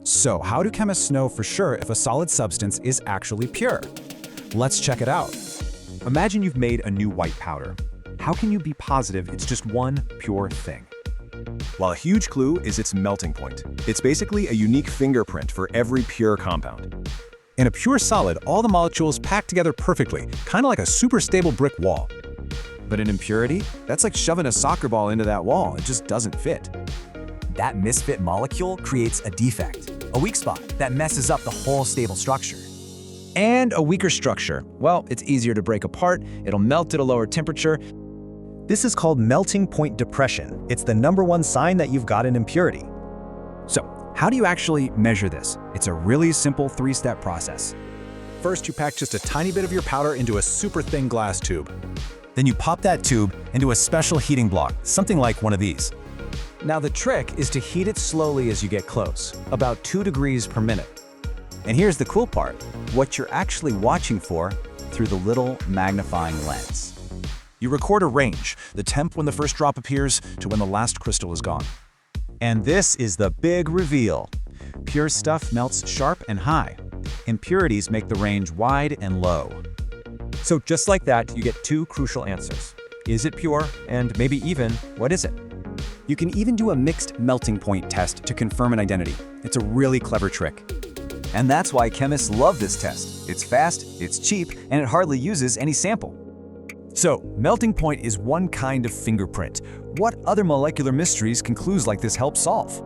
So how do chemists know for sure if a solid substance is actually pure? Let's check it out. Imagine you've made a new white powder. How can you be positive it's just one pure thing? Well, a huge clue is its melting point. It's basically a unique fingerprint for every pure compound. In a pure solid, all the molecules pack together perfectly, kind of like a super stable brick wall. But an impurity? That's like shoving a soccer ball into that wall. It just doesn't fit. That misfit molecule creates a defect, a weak spot that messes up the whole stable structure. And a weaker structure. Well, it's easier to break apart, it'll melt at a lower temperature. This is called melting point depression. It's the #1 sign that you've got an impurity. So, how do you actually measure this? It's a really simple 3-step process. First, you pack just a tiny bit of your powder into a super thin glass tube. Then you pop that tube into a special heating block, something like one of these. Now the trick is to heat it slowly as you get close, about 2 degrees per minute. And here's the cool part, what you're actually watching for through the little magnifying lens. You record a range, the temp when the first drop appears to when the last crystal is gone. And this is the big reveal. Pure stuff melts sharp and high. Impurities make the range wide and low. So just like that, you get 2 crucial answers. Is it pure? And maybe even, what is it? You can even do a mixed melting point test to confirm an identity. It's a really clever trick. And that's why chemists love this test. It's fast, it's cheap, and it hardly uses any sample. So, melting point is one kind of fingerprint. What other molecular mysteries can clues like this help solve?